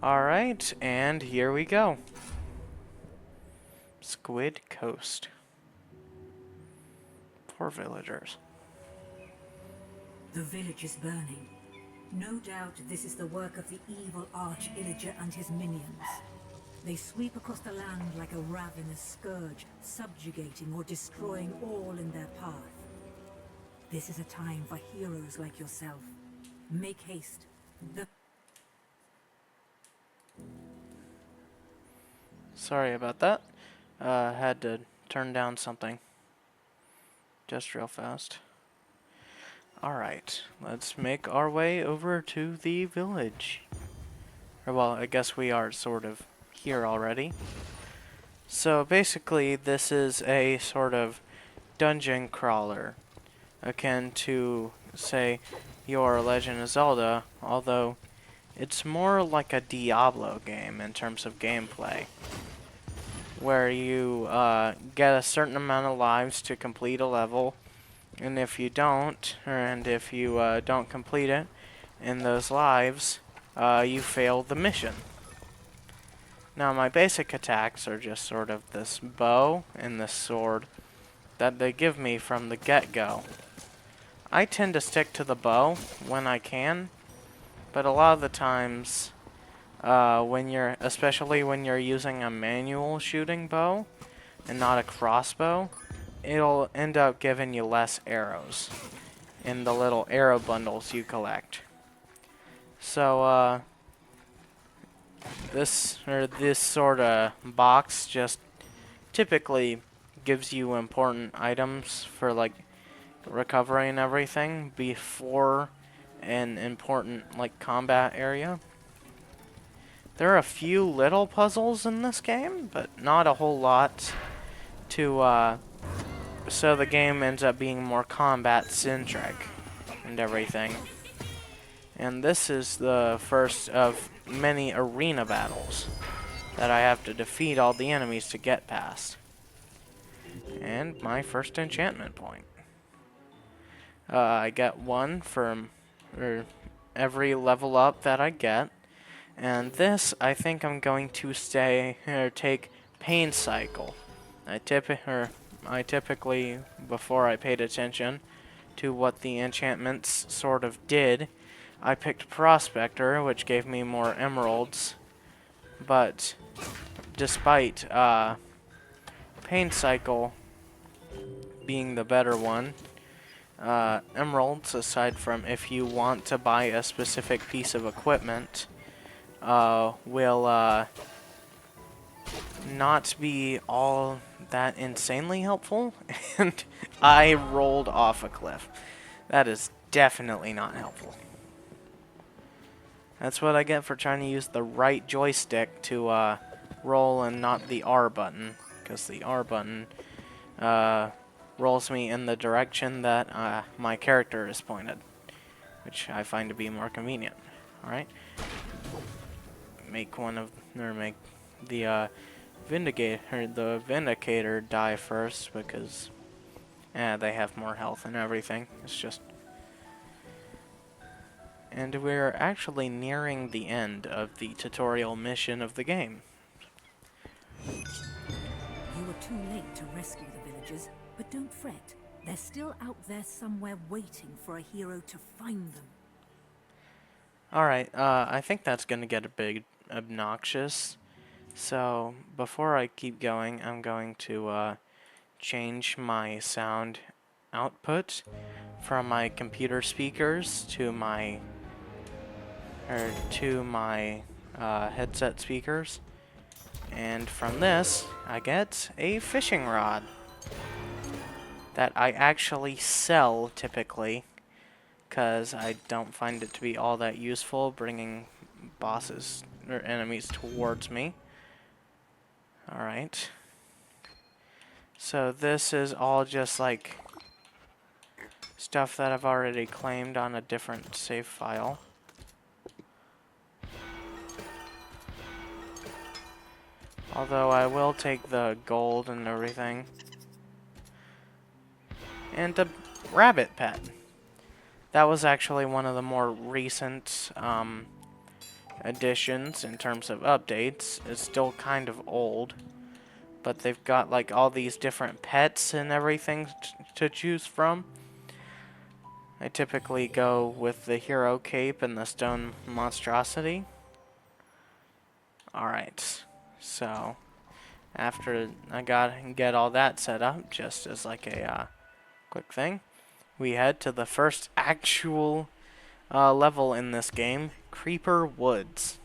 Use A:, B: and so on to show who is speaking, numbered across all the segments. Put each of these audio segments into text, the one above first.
A: Alright, and here we go. Squid Coast. 4 villagers.
B: The village is burning. No doubt this is the work of the evil Arch-Illager and his minions. They sweep across the land like a ravenous scourge, subjugating or destroying all in their path. This is a time for heroes like yourself. Make haste.
A: Sorry about that. Had to turn down something. Just real fast. Alright, let's make our way over to the village. Or, well, I guess we are sort of here already. So basically, this is a sort of dungeon crawler, akin to, say, your Legend of Zelda, although it's more like a Diablo game in terms of gameplay, where you get a certain amount of lives to complete a level, and if you don't, don't complete it in those lives, you fail the mission. Now, my basic attacks are just sort of this bow and this sword that they give me from the get-go. I tend to stick to the bow when I can, but a lot of the times, especially when you're using a manual shooting bow and not a crossbow, it'll end up giving you less arrows in the little arrow bundles you collect. So, this sort of box just typically gives you important items for like recovery and everything before an important like combat area. There are a few little puzzles in this game, but not a whole lot to so the game ends up being more combat centric and everything. And this is the first of many arena battles that I have to defeat all the enemies to get past. And my first enchantment point. I get one for every level up that I get. And this, I think I'm going to take Pain Cycle. I typically, before I paid attention to what the enchantments sort of did, I picked Prospector, which gave me more emeralds. But despite Pain Cycle being the better one, emeralds, aside from if you want to buy a specific piece of equipment, will not be all that insanely helpful. And I rolled off a cliff. That is definitely not helpful. That's what I get for trying to use the right joystick to roll and not the R button, because the R button rolls me in the direction that my character is pointed, which I find to be more convenient. Alright. Make the Vindicator die first, because they have more health and everything. It's just... And we're actually nearing the end of the tutorial mission of the game.
B: You were too late to rescue the villagers, but don't fret. They're still out there somewhere waiting for a hero to find them.
A: Alright, I think that's gonna get a bit obnoxious. So, before I keep going, I'm going to change my sound output from my computer speakers to my headset speakers. And from this, I get a fishing rod that I actually sell typically, because I don't find it to be all that useful bringing bosses or enemies towards me. Alright. So this is all just like stuff that I've already claimed on a different save file. Although I will take the gold and everything. And a rabbit pet. That was actually one of the more recent additions in terms of updates. It's still kind of old, but they've got like all these different pets and everything to choose from. I typically go with the hero cape and the stone monstrosity. Alright, so after I get all that set up, just as like a quick thing, we head to the first actual level in this game, Creeper Woods.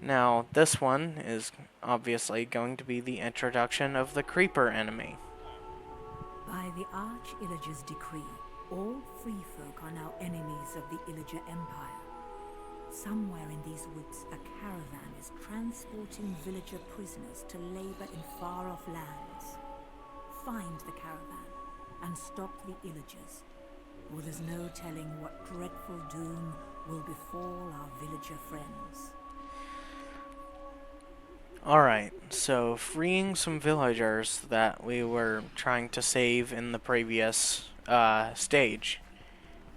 A: Now, this one is obviously going to be the introduction of the creeper enemy.
B: By the Arch-Illager's decree, all free folk are now enemies of the Illager Empire. Somewhere in these woods, a caravan is transporting villager prisoners to labor in far-off lands. Find the caravan and stop the Illagers, or there's no telling what dreadful doom will befall our villager friends.
A: Alright, so freeing some villagers that we were trying to save in the previous stage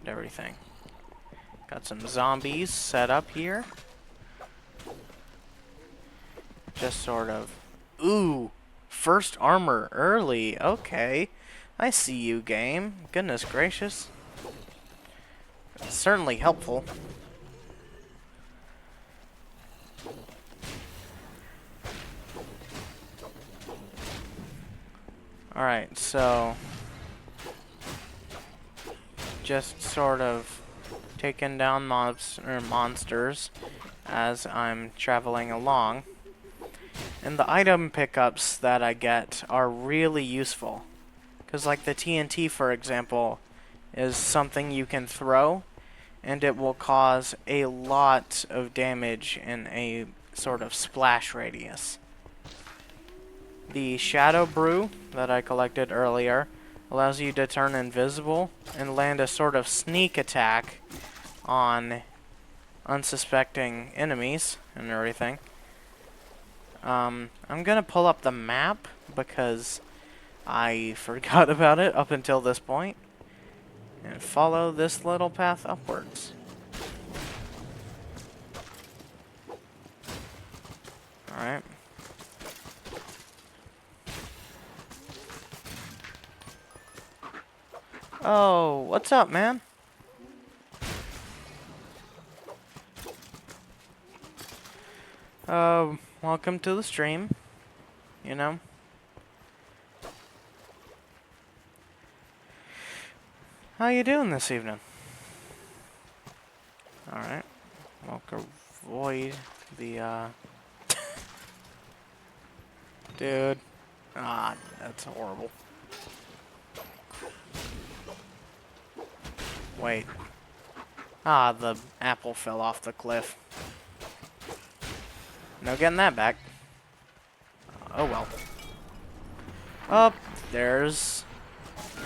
A: and everything. Got some zombies set up here. Just sort of... Ooh! First armor early. Okay. I see you, game. Goodness gracious. It's certainly helpful. Alright, so... just sort of taking down mobs or monsters as I'm traveling along. And the item pickups that I get are really useful. Because like the TNT, for example, is something you can throw, and it will cause a lot of damage in a sort of splash radius. The Shadow Brew that I collected earlier allows you to turn invisible and land a sort of sneak attack on unsuspecting enemies and everything. I'm gonna pull up the map because I forgot about it up until this point, and follow this little path upwards. Alright. Oh, what's up, man? Welcome to the stream, you know. How you doing this evening? Alright. We'll avoid the, Dude. Ah, that's horrible. Wait. Ah, the apple fell off the cliff. No getting that back. Oh well. Oh, there's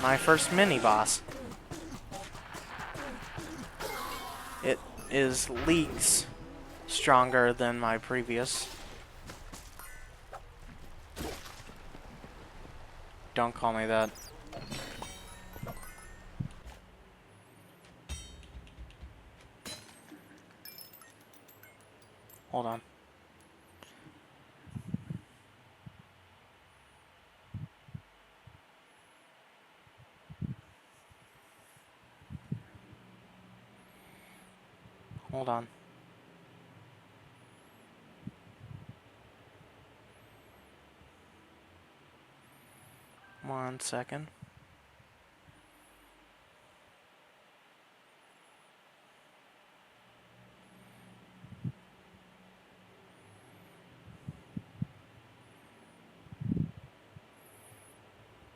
A: my first mini-boss. It is leagues stronger than my previous. Don't call me that. Hold on. Hold on. One second.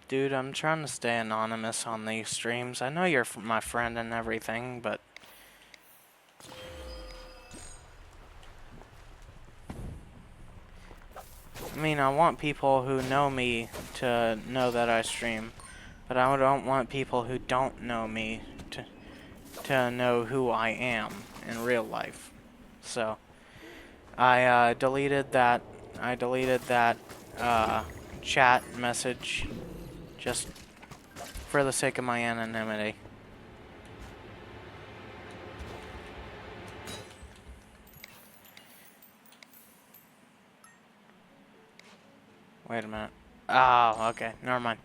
A: Dude, I'm trying to stay anonymous on these streams. I know you're my friend and everything, but... I mean, I want people who know me to know that I stream, but I don't want people who don't know me to know who I am in real life. So, I deleted that chat message just for the sake of my anonymity. Wait a minute. Oh, okay. Never mind.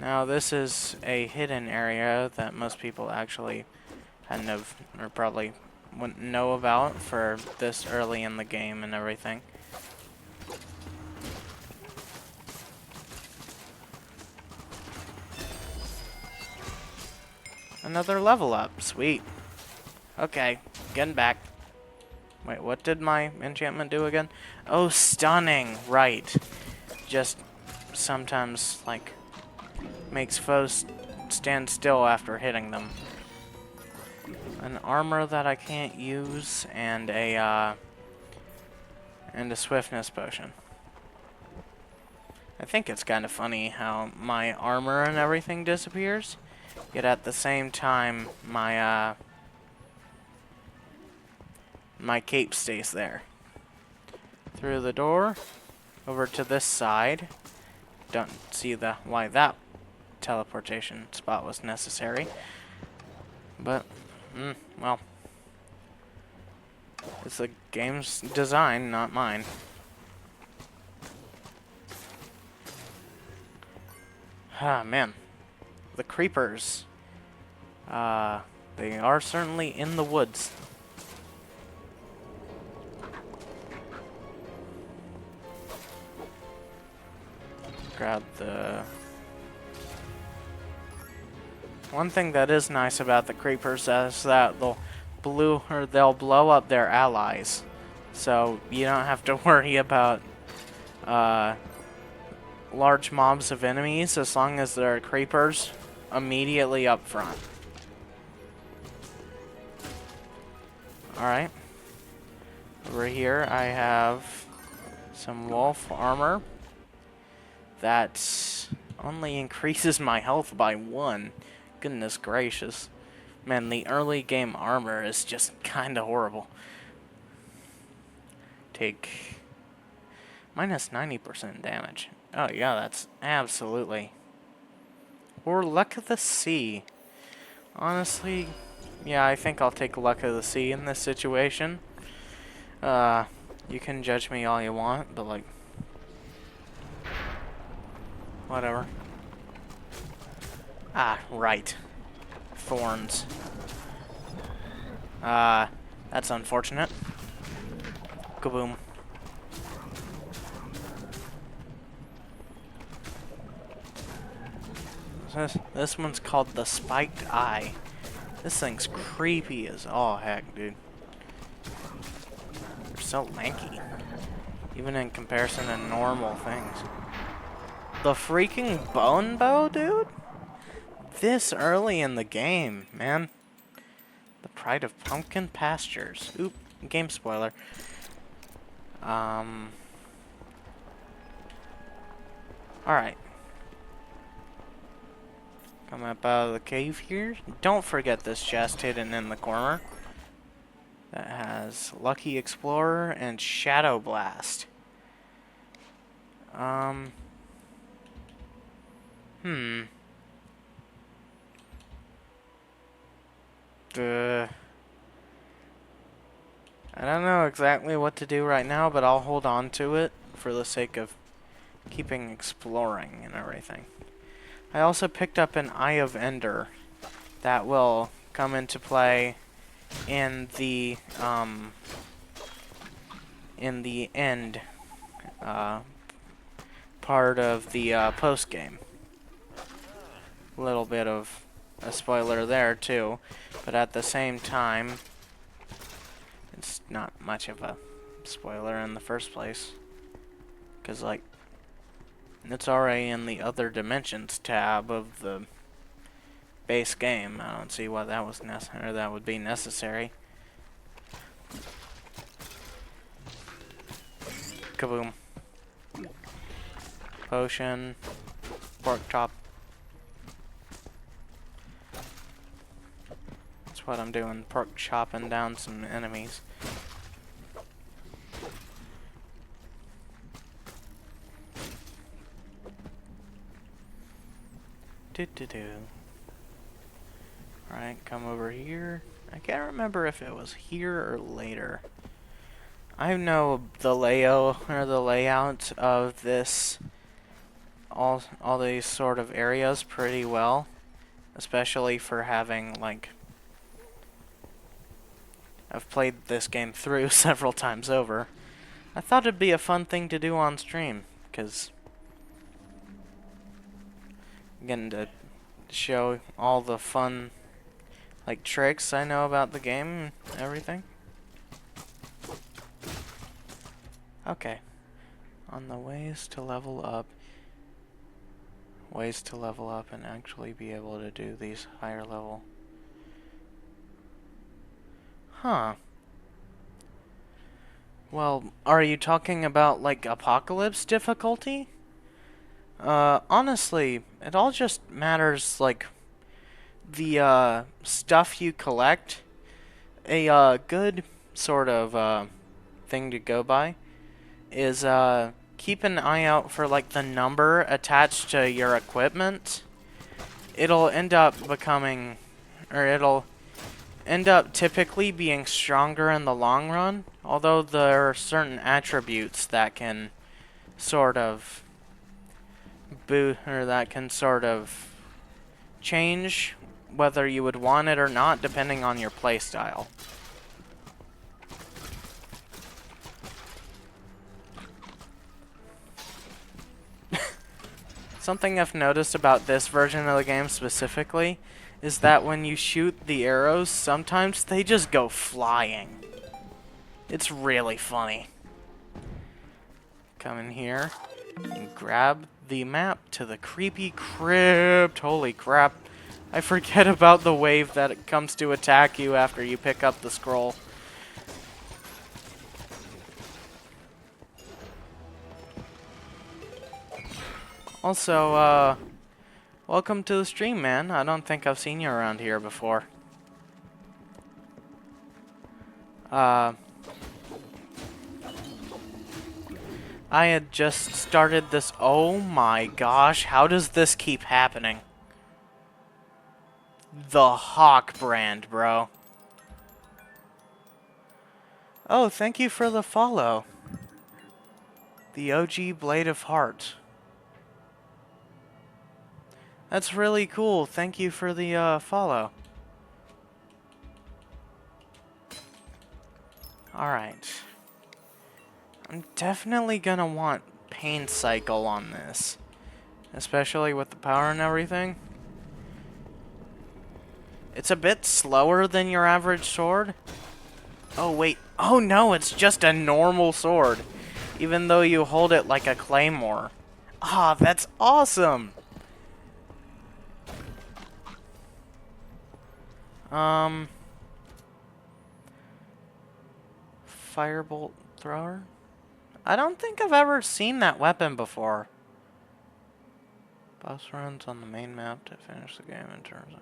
A: Now, this is a hidden area that most people actually hadn't have, or probably wouldn't know about for this early in the game and everything. Another level up. Sweet. Okay, getting back. Wait, what did my enchantment do again? Oh, stunning. Right. Just sometimes, like, makes foes stand still after hitting them. An armor that I can't use, and a swiftness potion. I think it's kind of funny how my armor and everything disappears, yet at the same time, my my cape stays there. Through the door, over to this side. Don't see why that teleportation spot was necessary. But, well, it's the game's design, not mine. Ah, man. The creepers. They are certainly in the woods. Grab the... One thing that is nice about the creepers is that they'll blow up their allies. So you don't have to worry about large mobs of enemies as long as there are creepers immediately up front. Alright. Over here I have some wolf armor that only increases my health by 1. Goodness gracious. Man, the early game armor is just kinda horrible. Take minus 90% damage. Oh yeah, that's absolutely. Or Luck of the Sea. Honestly, yeah, I think I'll take Luck of the Sea in this situation. You can judge me all you want, but like, whatever. Ah, right. Thorns. That's unfortunate. Kaboom. This one's called the Spiked Eye. This thing's creepy as all heck, dude. They're so lanky. Even in comparison to normal things. The freaking bone bow, dude? This early in the game, man. The Pride of Pumpkin Pastures. Oop, game spoiler. Alright. Come up out of the cave here. Don't forget this chest hidden in the corner. That has Lucky Explorer and Shadow Blast. I don't know exactly what to do right now, but I'll hold on to it for the sake of keeping exploring and everything. I also picked up an Eye of Ender that will come into play in the end part of the post game. A little bit of a spoiler there too, but at the same time, it's not much of a spoiler in the first place, because like it's already in the other dimensions tab of the base game. I don't see why that was that would be necessary. Kaboom. Potion. Pork chop. That's what I'm doing. Pork chopping down some enemies. Alright, come over here. I can't remember if it was here or later. I know the layout of this, all these sort of areas pretty well, especially for having, like, I've played this game through several times over. I thought it'd be a fun thing to do on stream, because getting to show all the fun, like, tricks I know about the game and everything. Okay. On the ways to level up. Ways to level up and actually be able to do these higher level. Huh. Well, are you talking about, like, apocalypse difficulty? Honestly, it all just matters, like, the, stuff you collect. A, good sort of, thing to go by is, keep an eye out for, like, the number attached to your equipment. It'll end up becoming, or it'll end up typically being stronger in the long run, although there are certain attributes that can sort of that can sort of change whether you would want it or not, depending on your playstyle. Something I've noticed about this version of the game specifically is that when you shoot the arrows, sometimes they just go flying. It's really funny. Come in here and grab the map to the creepy crypt. Holy crap. I forget about the wave that it comes to attack you after you pick up the scroll. Also, welcome to the stream, man. I don't think I've seen you around here before. I had just started this. Oh my gosh, how does this keep happening? The Hawk brand, bro. Oh, thank you for the follow. The OG Blade of Heart. That's really cool. Thank you for the follow. Alright. I'm definitely gonna want Pain Cycle on this. Especially with the power and everything. It's a bit slower than your average sword. Oh, wait. Oh, no, it's just a normal sword. Even though you hold it like a claymore. Ah, that's awesome! Firebolt thrower? I don't think I've ever seen that weapon before. Boss runs on the main map to finish the game in terms of...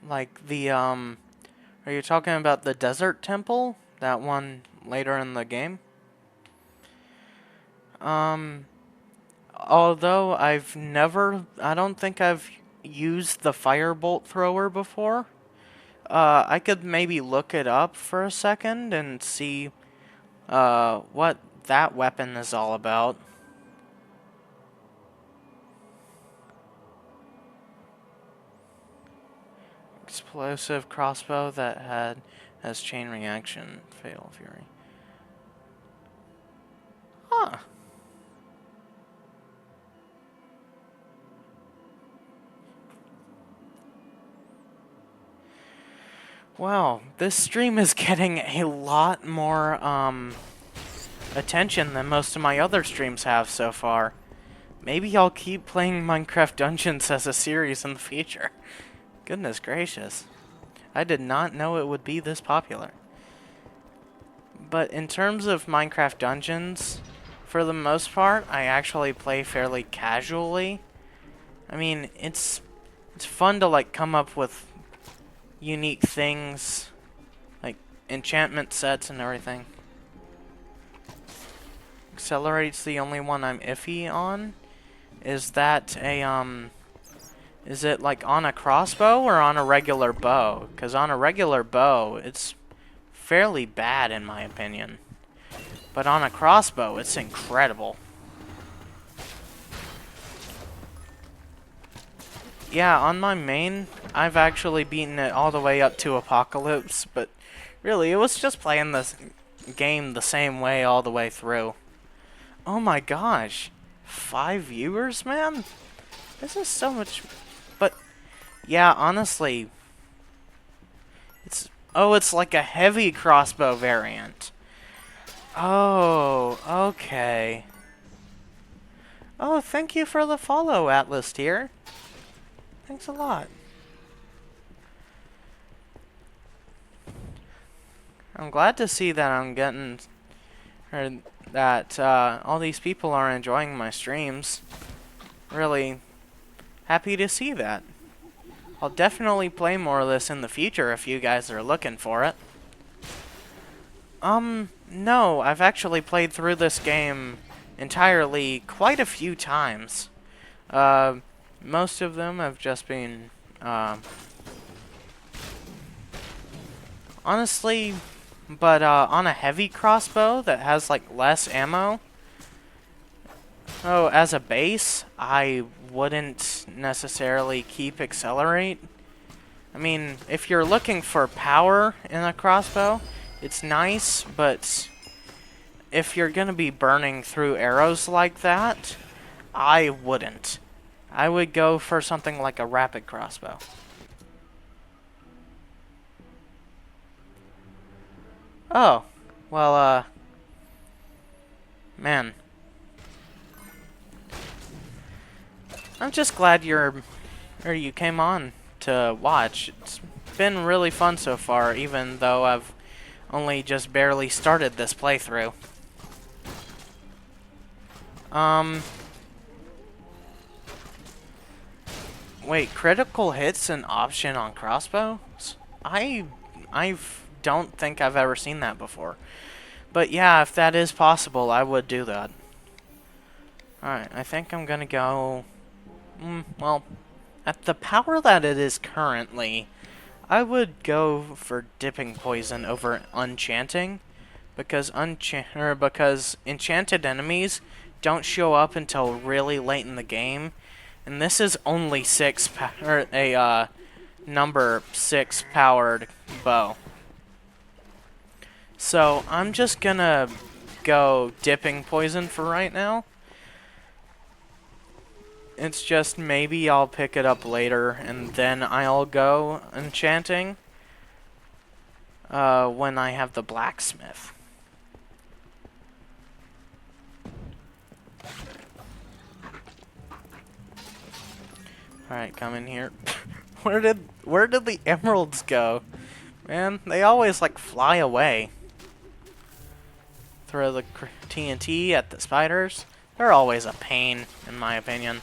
A: Like the, are you talking about the Desert Temple? That one later in the game? Although I don't think I've used the Firebolt thrower before. I could maybe look it up for a second and see, what that weapon is all about. Explosive crossbow that has chain reaction, Fatal Fury. Huh. Wow, this stream is getting a lot more attention than most of my other streams have so far. Maybe I'll keep playing Minecraft Dungeons as a series in the future. Goodness gracious. I did not know it would be this popular. But in terms of Minecraft Dungeons, for the most part, I actually play fairly casually. I mean, it's fun to, like, come up with unique things, like enchantment sets and everything. Accelerate's the only one I'm iffy on. Is that a, is it like on a crossbow or on a regular bow? Because on a regular bow, it's fairly bad in my opinion. But on a crossbow, it's incredible. Yeah, on my main, I've actually beaten it all the way up to Apocalypse, but really, it was just playing this game the same way all the way through. Oh my gosh. 5 viewers, man? This is so much... But, yeah, honestly... it's like a heavy crossbow variant. Oh, okay. Oh, thank you for the follow, Atlas tier. Thanks a lot. I'm glad to see that I'm getting... or that all these people are enjoying my streams. Really happy to see that. I'll definitely play more of this in the future if you guys are looking for it. No, I've actually played through this game entirely quite a few times. Most of them have just been, honestly, but on a heavy crossbow that has like less ammo. Oh, as a base, I wouldn't necessarily keep Accelerate. I mean, if you're looking for power in a crossbow, it's nice, but if you're gonna be burning through arrows like that, I wouldn't. I would go for something like a rapid crossbow. Oh, well, man. I'm just glad you came on to watch. It's been really fun so far, even though I've only just barely started this playthrough. Wait, critical hit's an option on crossbows? I don't think I've ever seen that before. But yeah, if that is possible, I would do that. Alright, I think I'm gonna go... well, at the power that it is currently, I would go for dipping poison over enchanting, because enchanted enemies don't show up until really late in the game, and this is only number 6 powered bow. So I'm just gonna go dipping poison for right now. It's just maybe I'll pick it up later and then I'll go enchanting when I have the blacksmith. Alright, come in here. Where did the emeralds go? Man, they always like fly away. Throw the TNT at the spiders. They're always a pain, in my opinion.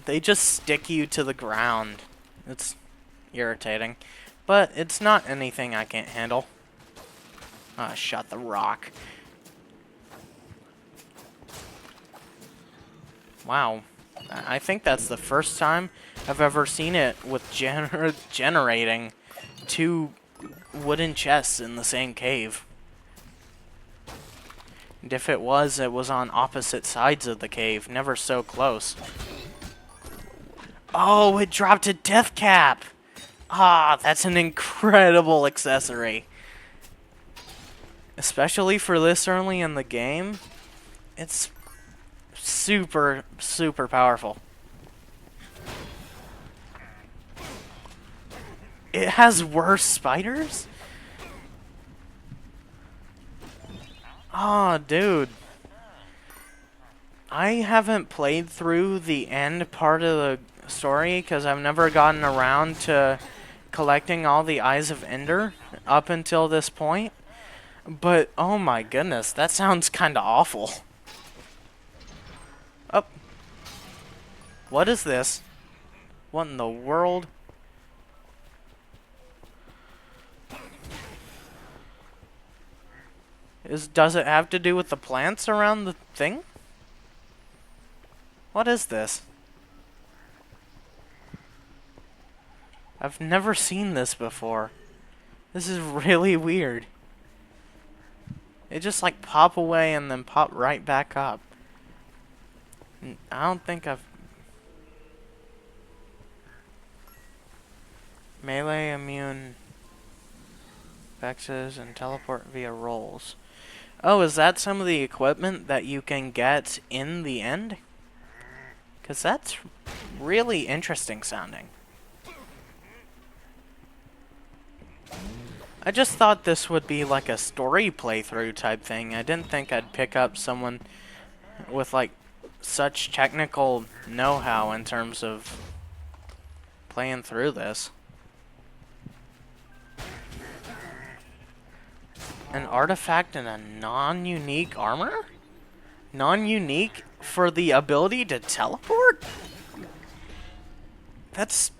A: They just stick you to the ground. It's irritating. But it's not anything I can't handle. Ah, shot the rock. Wow. I think that's the first time I've ever seen it with generating 2 wooden chests in the same cave. And if it was on opposite sides of the cave, never so close. Oh, it dropped a death cap! Ah, that's an incredible accessory. Especially for this early in the game, it's super, super powerful. It has worse spiders? Oh, dude. I haven't played through the end part of the story because I've never gotten around to collecting all the Eyes of Ender up until this point. But, oh my goodness, that sounds kinda awful. Oh. What is this? What in the world? Does it have to do with the plants around the thing? What is this? I've never seen this before. This is really weird. It just like pop away and then pop right back up. I don't think I've... Melee immune vexes and teleport via rolls. Oh, is that some of the equipment that you can get in the end? Because that's really interesting sounding. I just thought this would be like a story playthrough type thing. I didn't think I'd pick up someone with like such technical know-how in terms of playing through this. An artifact and a non-unique armor? Non-unique for the ability to teleport? That's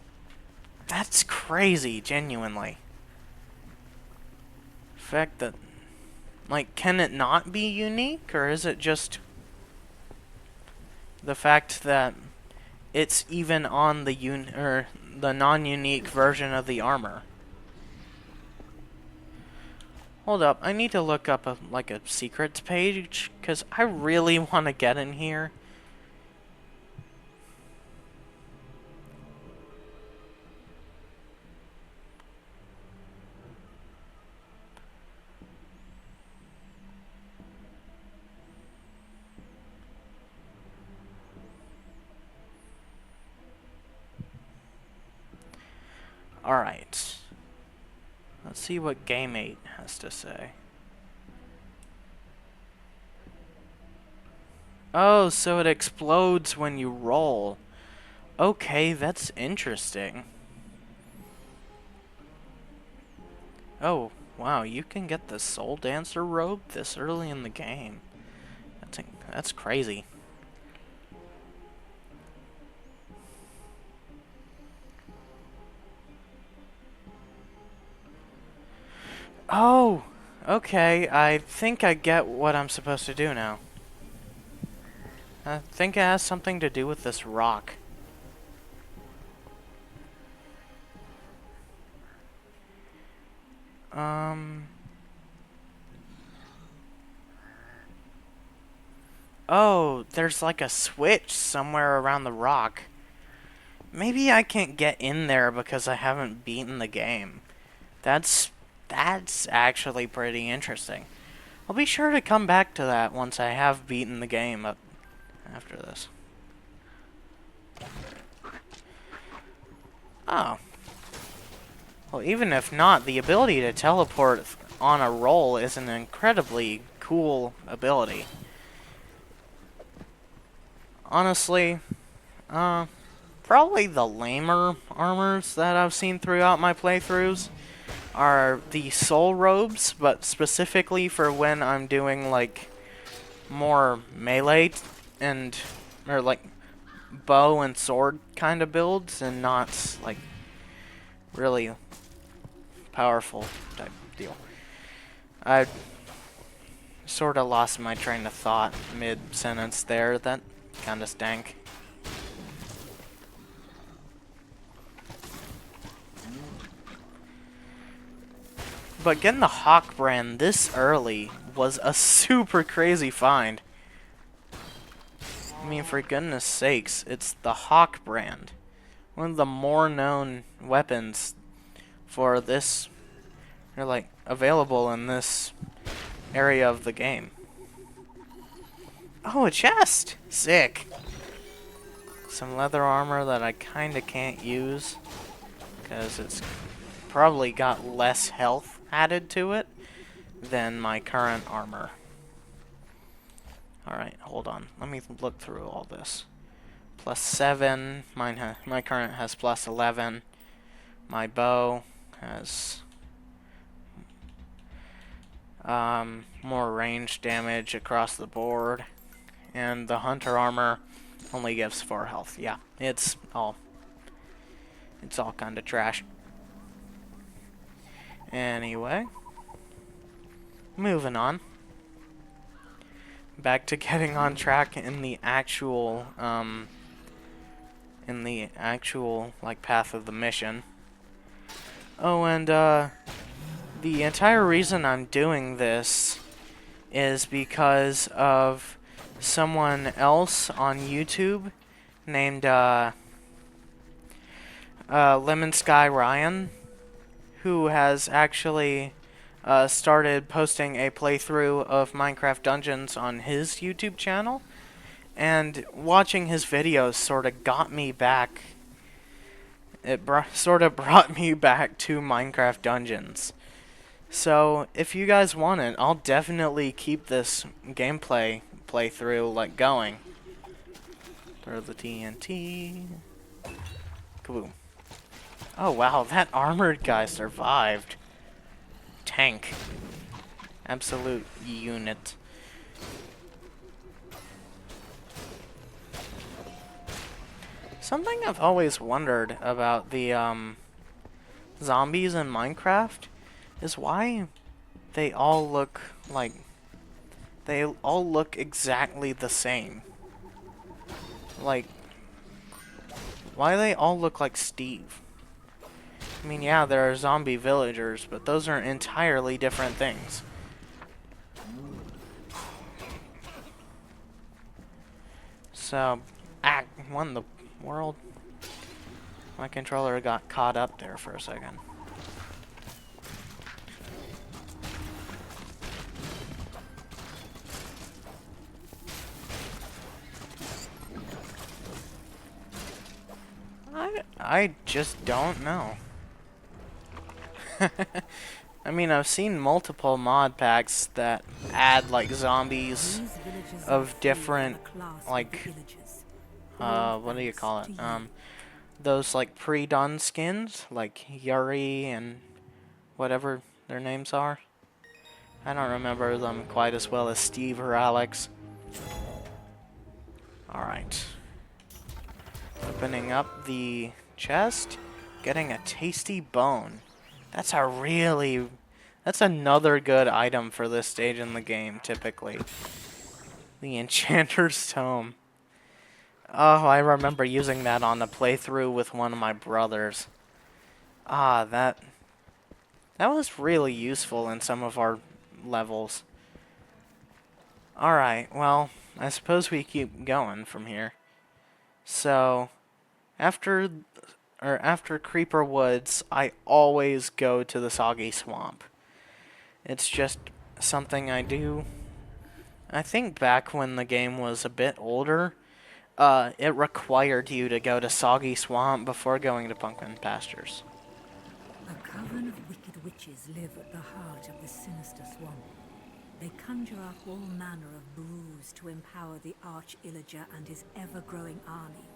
A: crazy, genuinely. The fact that, like, can it not be unique, or is it just the fact that it's even on the the non-unique version of the armor? Hold up, I need to look up a secrets page, because I really want to get in here. Alright. Let's see what Game 8 has to say. Oh, so it explodes when you roll. Okay, that's interesting. Oh, wow, you can get the Soul Dancer robe this early in the game. That's crazy. Oh, okay, I think I get what I'm supposed to do now. I think it has something to do with this rock. Oh, there's like a switch somewhere around the rock. Maybe I can't get in there because I haven't beaten the game. That's actually pretty interesting. I'll be sure to come back to that once I have beaten the game up after this. Oh. Well, even if not, the ability to teleport on a roll is an incredibly cool ability. Honestly, probably the lamer armors that I've seen throughout my playthroughs are the soul robes, but specifically for when I'm doing like more melee or like bow and sword kind of builds, and not like really powerful type deal. I sort of lost my train of thought mid-sentence there. That kind of stank. But getting the Hawk brand this early was a super crazy find. I mean, for goodness sakes, it's the Hawk brand. One of the more known weapons for this, or like, available in this area of the game. Oh, a chest! Sick! Some leather armor that I kinda can't use, because it's probably got less health added to it than my current armor. Alright, hold on. Let me look through all this. +7. My current has +11. My bow has more range damage across the board. And the hunter armor only gives 4 health. Yeah, it's all kind of trash. Anyway, moving on. back to getting on track in the actual like path of the mission. Oh, and the entire reason I'm doing this is because of someone else on YouTube named Lemon Sky Ryan, who has actually started posting a playthrough of Minecraft Dungeons on his YouTube channel, and watching his videos sort of got me back. It sort of brought me back to Minecraft Dungeons. So, if you guys want it, I'll definitely keep this gameplay playthrough like going. Throw the TNT. Kaboom. Oh wow, that armored guy survived. Tank. Absolute unit. Something I've always wondered about the zombies in Minecraft is why they all look exactly the same. Like, why they all look like Steve? I mean, yeah, there are zombie villagers, but those are entirely different things. So, won the world. My controller got caught up there for a second. I just don't know. I mean, I've seen multiple mod packs that add like zombies of different, like, what do you call it? Those like pre-done skins, like Yuri and whatever their names are. I don't remember them quite as well as Steve or Alex. Alright. Opening up the chest, getting a tasty bone. That's another good item for this stage in the game, typically. The Enchanter's Tome. Oh, I remember using that on the playthrough with one of my brothers. Ah, that was really useful in some of our levels. Alright, well, I suppose we keep going from here. So, after Creeper Woods, I always go to the Soggy Swamp. It's just something I do. I think back when the game was a bit older, it required you to go to Soggy Swamp before going to Pumpkin Pastures.
B: A coven of wicked witches live at the heart of the sinister swamp. They conjure up all manner of brews to empower the Arch-Illager and his ever-growing army.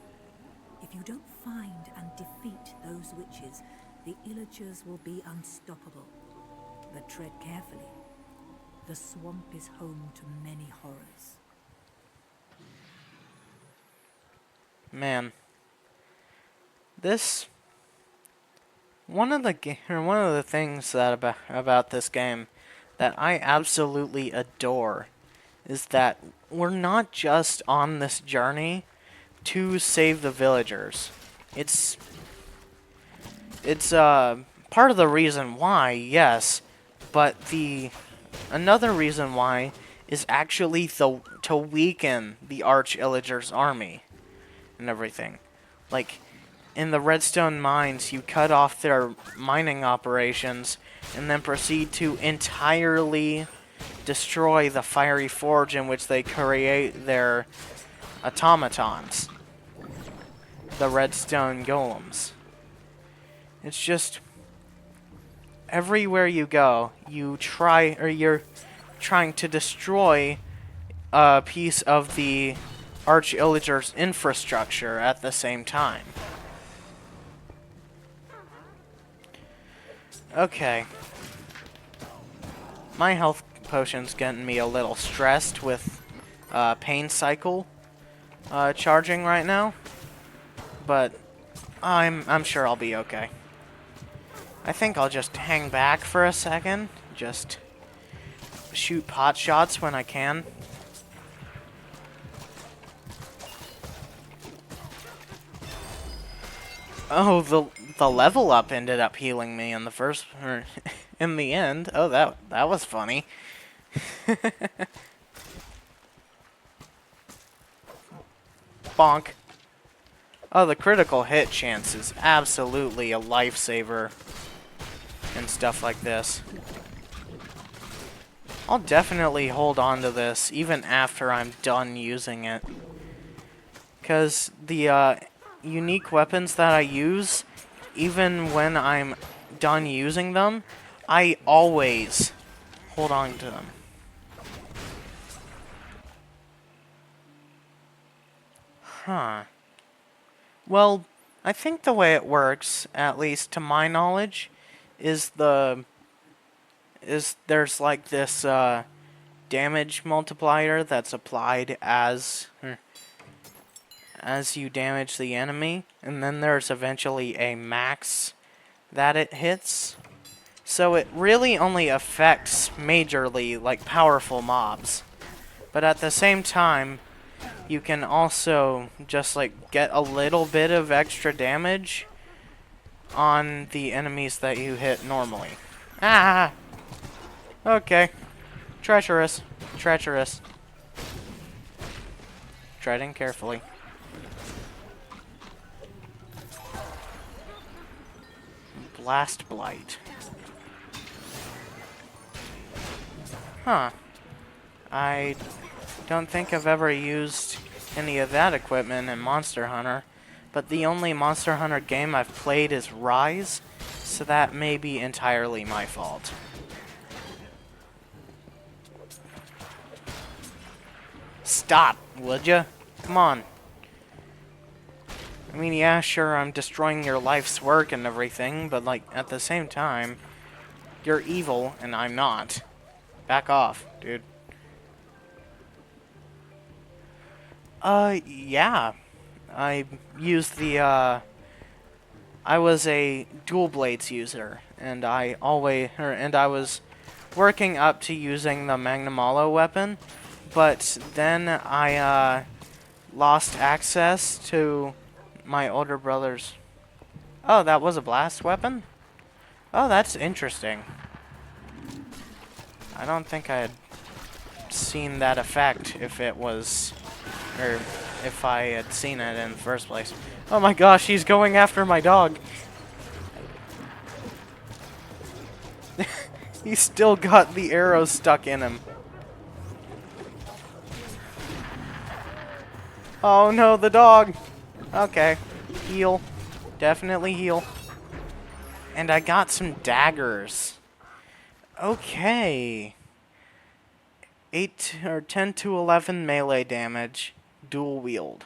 B: If you don't find and defeat those witches, the Illagers will be unstoppable. But tread carefully. The swamp is home to many horrors.
A: Man, this one of the things that about this game that I absolutely adore is that we're not just on this journey to save the villagers. It's part of the reason why, yes, but another reason why is actually to weaken the Arch-Illager's army and everything. Like, in the redstone mines, you cut off their mining operations and then proceed to entirely destroy the fiery forge in which they create their automatons, the redstone golems. It's just everywhere you go, you're trying to destroy a piece of the Arch-Illager's infrastructure at the same time. Okay. My health potion's getting me a little stressed with pain cycle charging right now, but I'm sure I'll be okay. I think I'll just hang back for a second, just shoot pot shots when I can. Oh, the level up ended up healing me in the first, or in the end. Oh, that was funny. Bonk. Oh, the critical hit chance is absolutely a lifesaver and stuff like this. I'll definitely hold on to this even after I'm done using it. Because the unique weapons that I use, even when I'm done using them, I always hold on to them. Huh. Well, I think the way it works, at least to my knowledge, is there's like this damage multiplier that's applied as you damage the enemy, and then there's eventually a max that it hits. So it really only affects majorly like powerful mobs. But at the same time, you can also just like get a little bit of extra damage on the enemies that you hit normally. Ah! Okay. Treacherous. Treacherous. Treading carefully. Blast Blight. Huh. I don't think I've ever used any of that equipment in Monster Hunter, but the only Monster Hunter game I've played is Rise, so that may be entirely my fault. Stop, would ya? Come on. I mean, yeah, sure, I'm destroying your life's work and everything, but, like, at the same time, you're evil, and I'm not. Back off, dude. Yeah. I used I was a dual blades user, and I was working up to using the Magnum Malo weapon, but then I, lost access to my older brother's. Oh, that was a blast weapon? Oh, that's interesting. I don't think I had seen that effect if it was, or if I had seen it in the first place. Oh my gosh, he's going after my dog. He's still got the arrow stuck in him. Oh no, the dog. Okay, heal. Definitely heal. And I got some daggers. Okay. 8 or 10 to 11 melee damage, dual wield.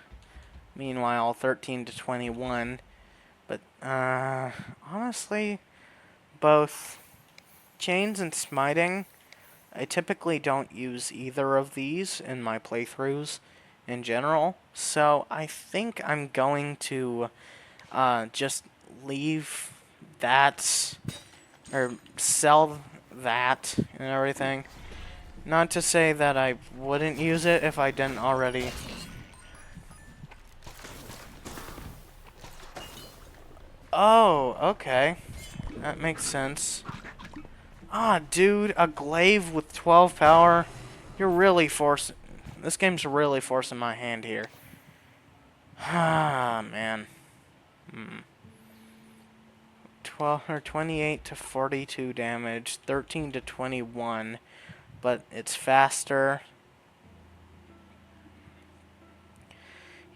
A: Meanwhile, 13 to 21. But honestly, both chains and smiting, I typically don't use either of these in my playthroughs in general. So I think I'm going to just leave that, or sell that and everything. Not to say that I wouldn't use it if I didn't already. Oh, okay. That makes sense. Ah, dude, a glaive with 12 power. You're really forcing. This game's really forcing my hand here. Ah, man. 12 or 28 to 42 damage, 13 to 21, but it's faster.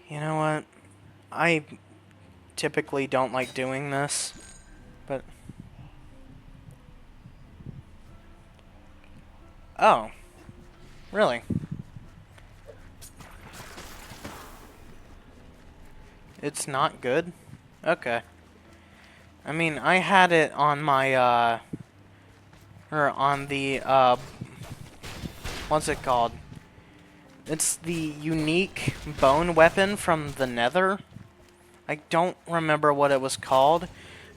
A: You know what? I typically don't like doing this, but oh, really? It's not good? Okay. I mean, I had it on my, or on the, what's it called? It's the unique bone weapon from the Nether. I don't remember what it was called,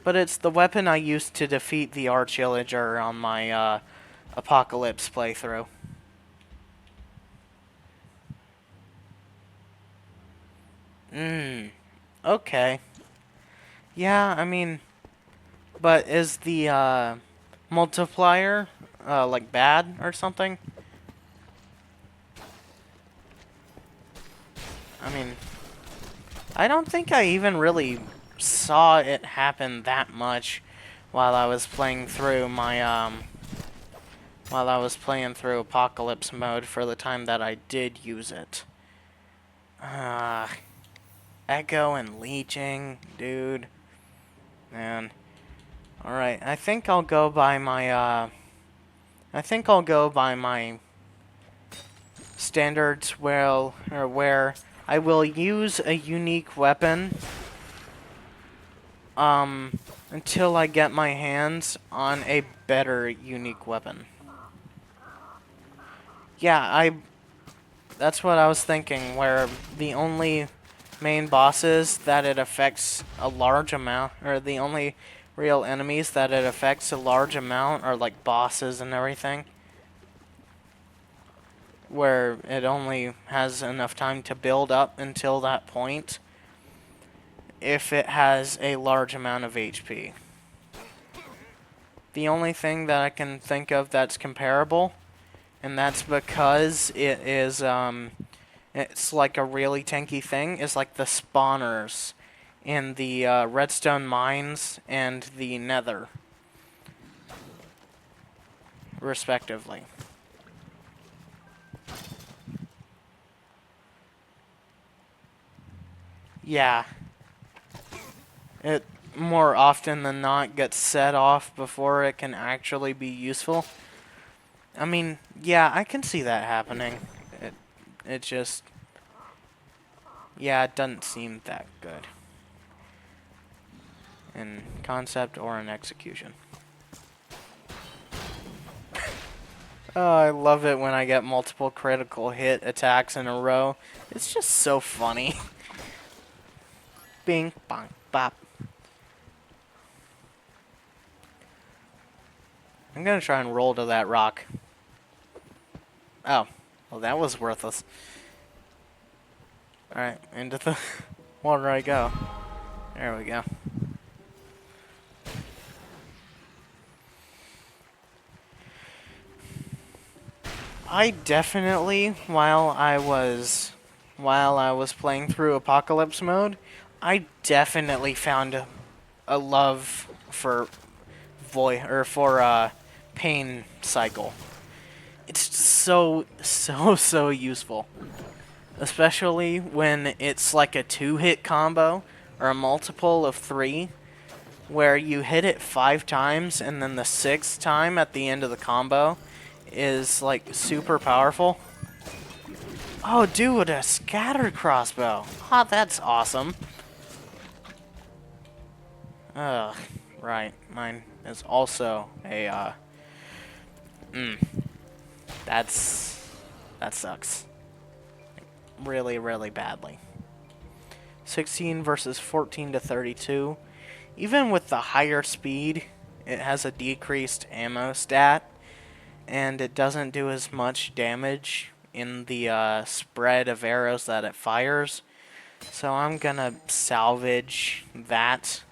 A: but it's the weapon I used to defeat the Arch-Illager on my, Apocalypse playthrough. Okay. Yeah, I mean, but is the multiplier like bad or something? I mean, I don't think I even really saw it happen that much while I was playing through my while I was playing through Apocalypse mode for the time that I did use it. Uh, Echo and leeching, dude. Man. Alright, I think I'll go by my standards where I will use a unique weapon until I get my hands on a better unique weapon. Yeah, that's what I was thinking, where the only main bosses that it affects a large amount, or the only real enemies that it affects a large amount are like bosses and everything, where it only has enough time to build up until that point if it has a large amount of HP. The only thing that I can think of that's comparable, and that's because it's like a really tanky thing, is like the spawners in the redstone mines and the nether, respectively. Yeah, it more often than not gets set off before it can actually be useful. I mean, yeah, I can see that happening. It just, yeah, it doesn't seem that good in concept or in execution. Oh, I love it when I get multiple critical hit attacks in a row. It's just so funny. Bing, bong, bop. I'm gonna try and roll to that rock. Oh, well that was worthless. Alright, into the water I go. There we go. I definitely, while I was playing through Apocalypse mode, I definitely found a love for pain cycle. It's so useful, especially when it's like a 2-hit combo or a multiple of 3, where you hit it 5 times and then the 6th time at the end of the combo is like super powerful. Oh, dude, a scatter crossbow. Oh, that's awesome. Ugh, right. Mine is also a, that sucks. Really, really badly. 16 versus 14 to 32. Even with the higher speed, it has a decreased ammo stat, and it doesn't do as much damage in the spread of arrows that it fires. So I'm gonna salvage that.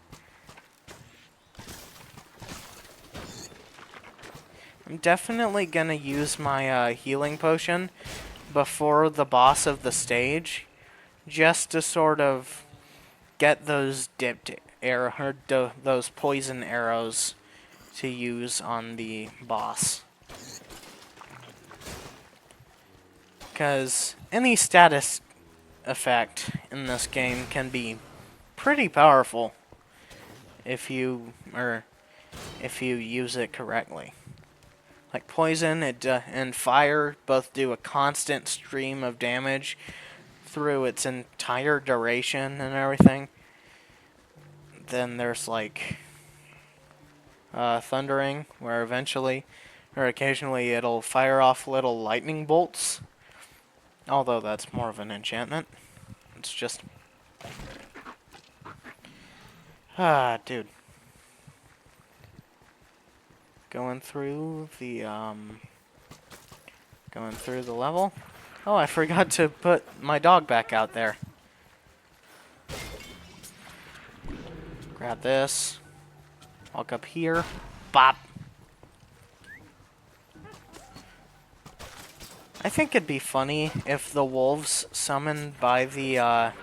A: I'm definitely gonna use my healing potion before the boss of the stage, just to sort of get those those poison arrows to use on the boss. Because any status effect in this game can be pretty powerful if you use it correctly. Like poison and fire both do a constant stream of damage through its entire duration and everything. Then there's like thundering, where eventually or occasionally it'll fire off little lightning bolts. Although that's more of an enchantment. It's just... dude. Going through the level. Oh, I forgot to put my dog back out there. Grab this. Walk up here. Bop. I think it'd be funny if the wolves summoned by the,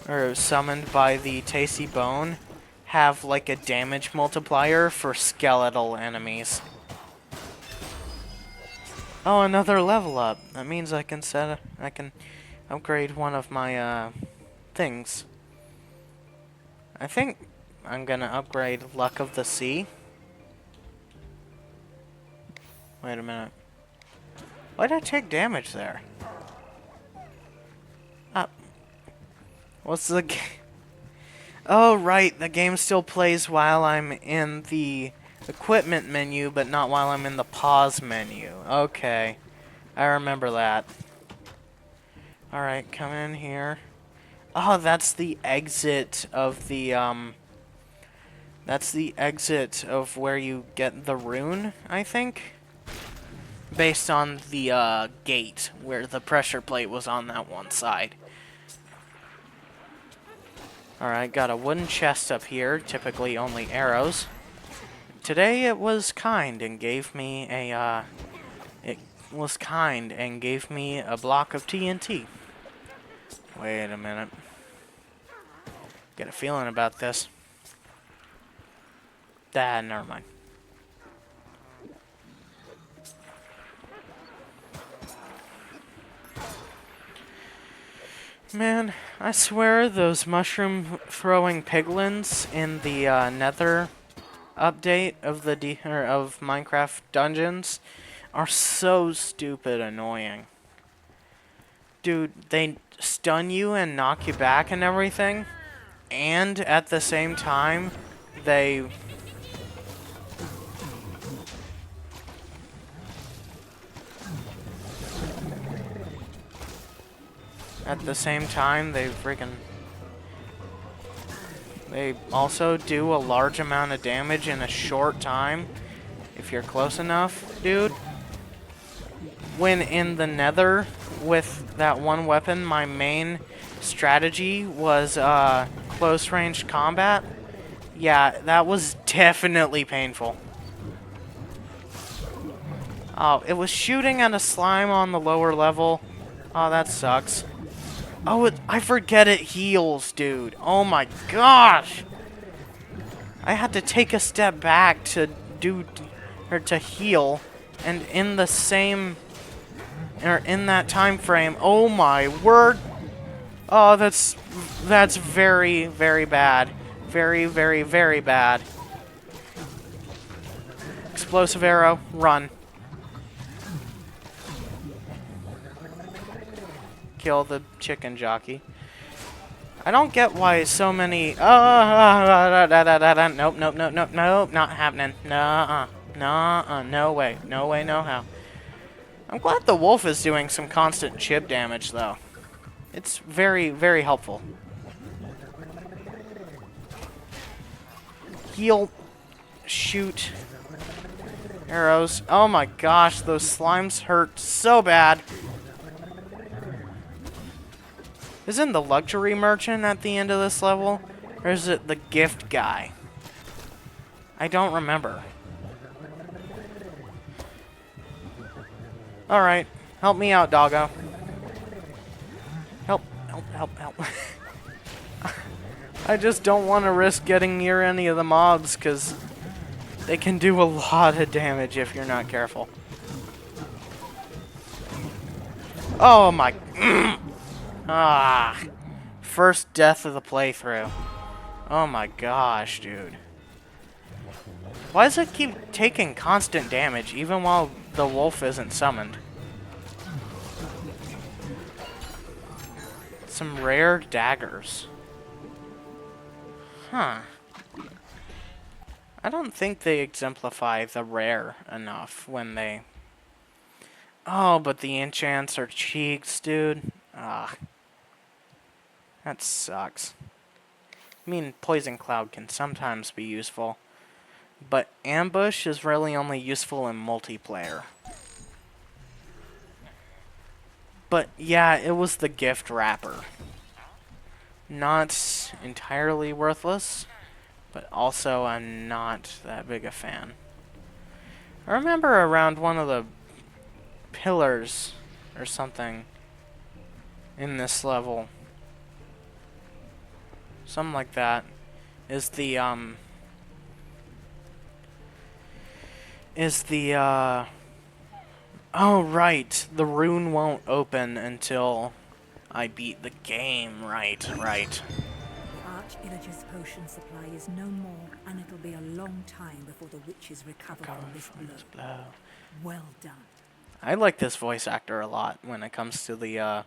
A: or summoned by the Tasty Bone have, like, a damage multiplier for skeletal enemies. Oh, another level up. That means I can upgrade one of my, things. I think I'm gonna upgrade Luck of the Sea. Wait a minute. Why did I take damage there? What's the game? Oh, right. The game still plays while I'm in the equipment menu, but not while I'm in the pause menu. Okay. I remember that. Alright, come in here. Oh, that's the exit of the, That's the exit of where you get the rune, I think? Based on the, gate, where the pressure plate was on that one side. Alright, got a wooden chest up here, typically only arrows. Today it was kind and gave me a, a block of TNT. Wait a minute. Get a feeling about this. Never mind. Man, I swear those mushroom-throwing piglins in the Nether update of the of Minecraft Dungeons are so stupid annoying. Dude, they stun you and knock you back and everything, and at the same time, they They also do a large amount of damage in a short time, if you're close enough, dude. When in the Nether with that one weapon, my main strategy was close range combat. Yeah, that was definitely painful. Oh, it was shooting at a slime on the lower level. Oh, that sucks. Oh, I forget it heals, dude. Oh my gosh! I had to take a step back to heal, and in the same, or in that time frame, oh my word! Oh, that's very, very bad. Very, very, very bad. Explosive arrow, run. Kill the chicken jockey. I don't get why so many. Nope, nope, nope, nope, nope, not happening. No way, no way, no how. I'm glad the wolf is doing some constant chip damage, though. It's very, very helpful. Heal, shoot, arrows. Oh my gosh, those slimes hurt so bad. Isn't the luxury merchant at the end of this level? Or is it the gift guy? I don't remember. Alright. Help me out, doggo. Help, help, help, help. I just don't want to risk getting near any of the mobs, because they can do a lot of damage if you're not careful. Oh my... First death of the playthrough. Oh my gosh, dude. Why does it keep taking constant damage, even while the wolf isn't summoned? Some rare daggers. Huh. I don't think they exemplify the rare enough when they... Oh, but the enchants are cheeks, dude. That sucks. I mean, Poison Cloud can sometimes be useful, but Ambush is really only useful in multiplayer. But yeah, it was the gift wrapper. not entirely worthless, but also I'm not that big a fan. I remember around one of the pillars or something in this level, something like that, is the oh right, the rune won't open until I beat the game. Right.
B: The Arch-Illager's potion supply is no more, and it'll be a long time before the witches recover from this blow. Well done.
A: I like this voice actor a lot when it comes to the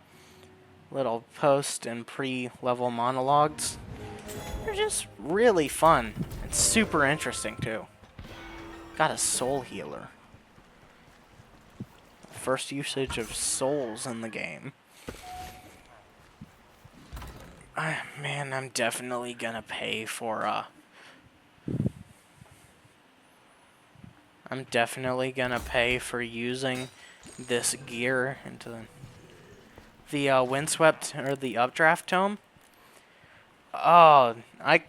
A: little post and pre-level monologues. They're just really fun. It's super interesting too. Got a soul healer. First usage of souls in the game. Man, I'm definitely gonna pay for I'm definitely gonna pay for using this gear into the windswept or the updraft tome. Oh, I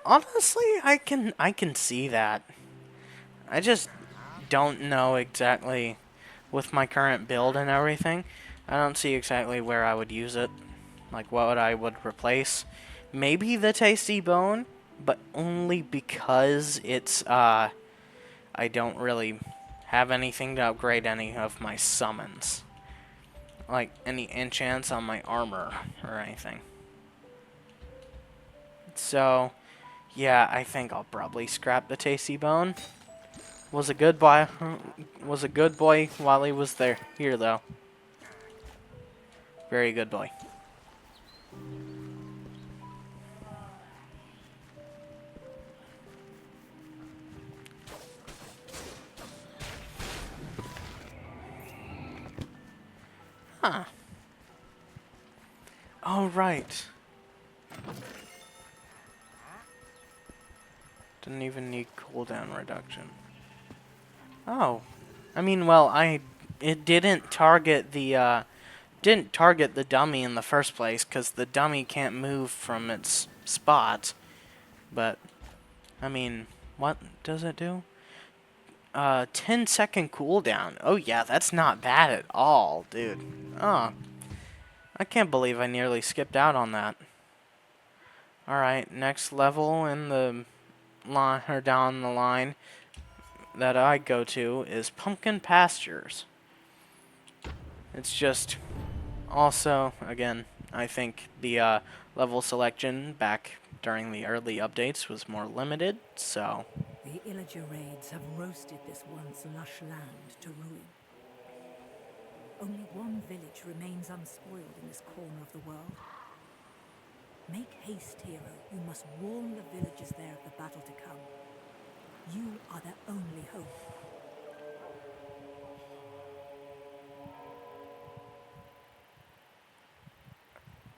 A: honestly I can see that. I just don't know exactly with my current build and everything. I don't see exactly where I would use it. Like what I would replace. Maybe the tasty bone, but only because it's I don't really have anything to upgrade any of my summons. Like any enchants on my armor or anything. So, yeah, I think I'll probably scrap the tasty bone. Was a good boy while he was here though. Very good boy. Huh. Oh, right. Didn't even need cooldown reduction. Oh. I mean, well, it didn't target the dummy in the first place because the dummy can't move from its spot. But I mean, what does it do? 10-second cooldown. Oh yeah, that's not bad at all, dude. Oh, I can't believe I nearly skipped out on that. Alright, next level in the line, or down the line that I go to is Pumpkin Pastures. It's just also, again, I think the level selection back during the early updates was more limited, so
B: The Illager raids have roasted this once lush land to ruin. Only one village remains unspoiled in this corner of the world. Make haste, hero. You must warn the villagers there of the battle to come. You are their only hope.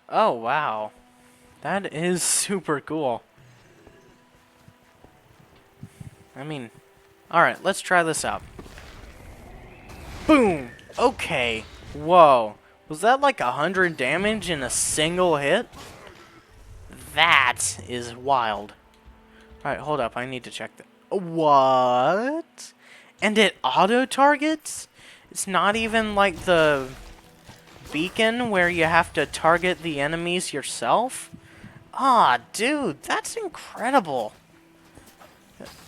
A: oh wow. That is super cool. I mean, alright, let's try this out. Boom! Okay. Whoa. Was that like 100 damage in a single hit? That is wild. Alright, hold up. I need to check that. What? And it auto-targets? It's not even like the beacon where you have to target the enemies yourself? Ah, dude, that's incredible.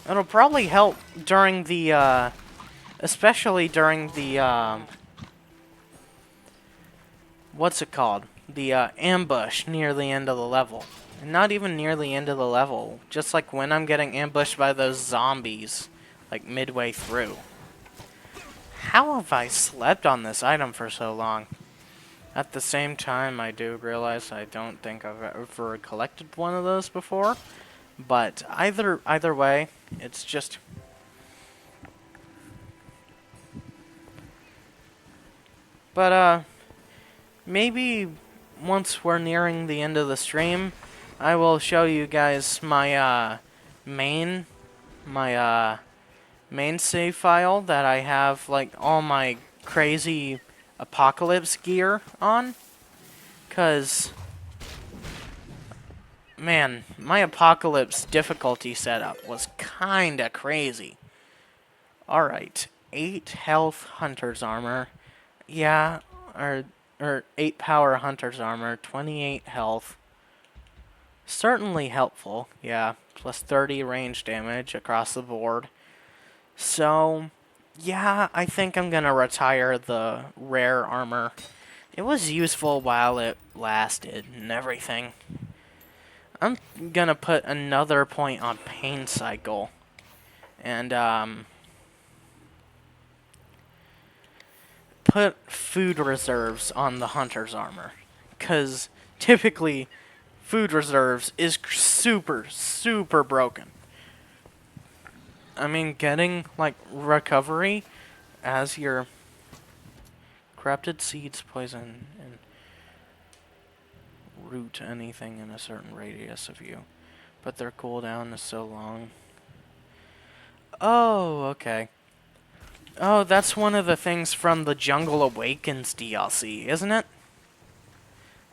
A: It'll probably help during the, especially during the, what's it called? The, ambush near the end of the level. And not even near the end of the level. Just like when I'm getting ambushed by those zombies, like midway through. How have I slept on this item for so long? At the same time, I do realize I don't think I've ever collected one of those before. But either way, it's just... But, maybe once we're nearing the end of the stream, I will show you guys my, main save file that I have, like, all my crazy apocalypse gear on. 'Cause man, my apocalypse difficulty setup was kinda crazy. Alright, 8 health hunter's armor. Yeah, or 8 power hunter's armor, 28 health. Certainly helpful, yeah. Plus 30 range damage across the board. So, yeah, I think I'm gonna retire the rare armor. It was useful while it lasted and everything. I'm gonna put another point on pain cycle. And, put food reserves on the hunter's armor. Because typically, food reserves is super, super broken. I mean, getting, like, recovery as your corrupted seeds, poison, and root anything in a certain radius of you. But their cooldown is so long. Oh, okay. Oh, that's one of the things from the Jungle Awakens DLC, isn't it?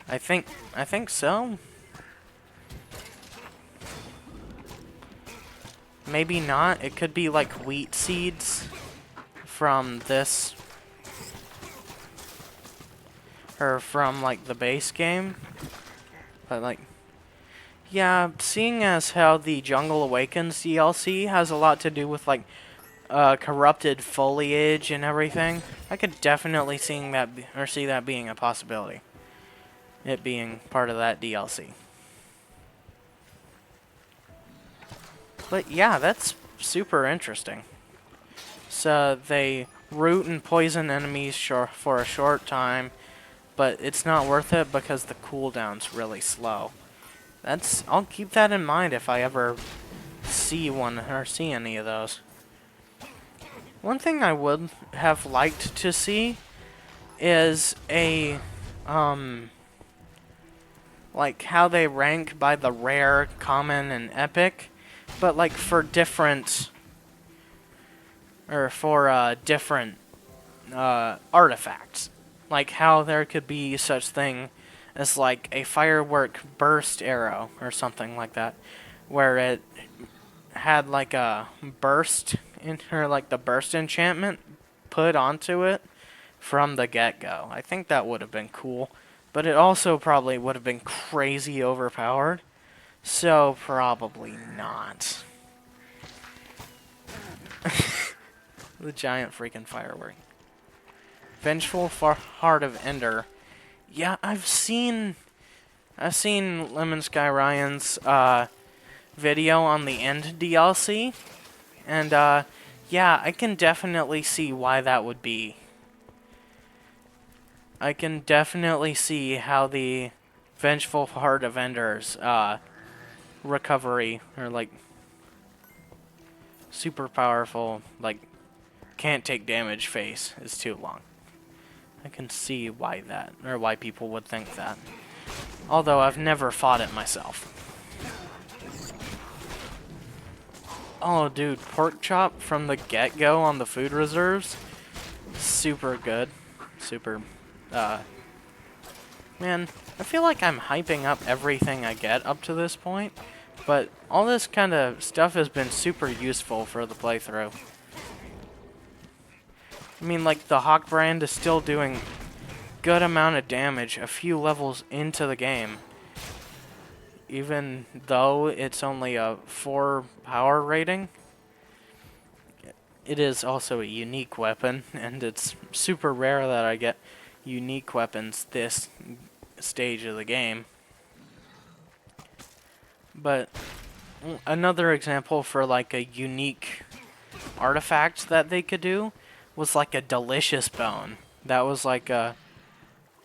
A: I think so. Maybe not. It could be like wheat seeds from this, or from like the base game. But like, yeah, seeing as how the Jungle Awakens DLC has a lot to do with like corrupted foliage and everything, I could definitely see that being a possibility. It being part of that DLC. But yeah, that's super interesting. So they root and poison enemies for a short time, but it's not worth it because the cooldown's really slow. I'll keep that in mind if I ever see one or see any of those. One thing I would have liked to see is like how they rank by the rare, common, and epic, but like for different artifacts. Like how there could be such thing as like a firework burst arrow or something like that, where it had like a burst or like the burst enchantment put onto it from the get-go. I think that would have been cool, but it also probably would have been crazy overpowered, so probably not. The giant freaking firework. Vengeful Heart of Ender. Yeah, I've seen Lemon Sky Ryan's video on the End DLC, and yeah, I can definitely see why that would be. I can definitely see how the Vengeful Heart of Ender's recovery, or like super powerful, like can't take damage face is too long. I can see why that, or why people would think that. Although I've never fought it myself. Oh, dude, pork chop from the get-go on the food reserves. Super good. Super, man, I feel like I'm hyping up everything I get up to this point, but all this kind of stuff has been super useful for the playthrough. I mean, like, the Hawk brand is still doing good amount of damage a few levels into the game. Even though it's only a 4 power rating, it is also a unique weapon, and it's super rare that I get unique weapons this stage of the game. But another example for like a unique artifact that they could do was like a delicious bone. That was like a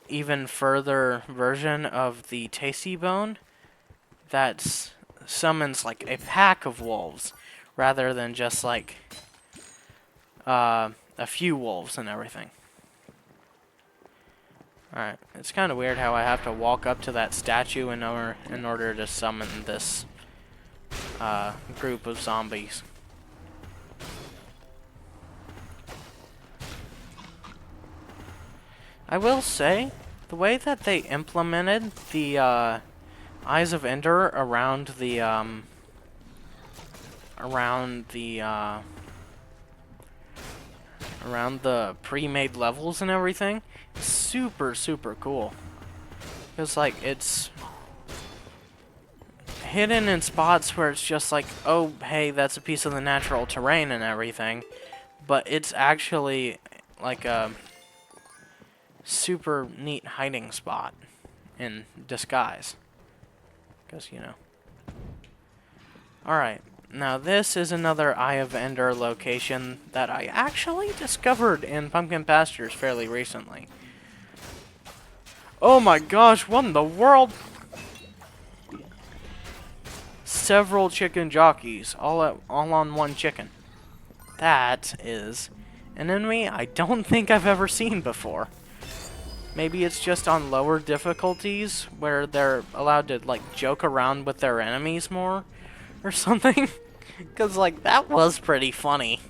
A: even further version of the tasty bone that summons like a pack of wolves rather than just like a few wolves and everything. Alright, it's kind of weird how I have to walk up to that statue in order to summon this group of zombies. I will say, the way that they implemented the Eyes of Ender around the around the around the pre-made levels and everything. Super, super cool. Because, like, it's hidden in spots where it's just like, oh, hey, that's a piece of the natural terrain and everything. But it's actually, like, a super neat hiding spot in disguise. Because, you know. Alright. Now, this is another Eye of Ender location that I actually discovered in Pumpkin Pastures fairly recently. Oh my gosh, what in the world? Several chicken jockeys, all on one chicken. That is an enemy I don't think I've ever seen before. Maybe it's just on lower difficulties where they're allowed to, like, joke around with their enemies more or something. Because, like, that was pretty funny.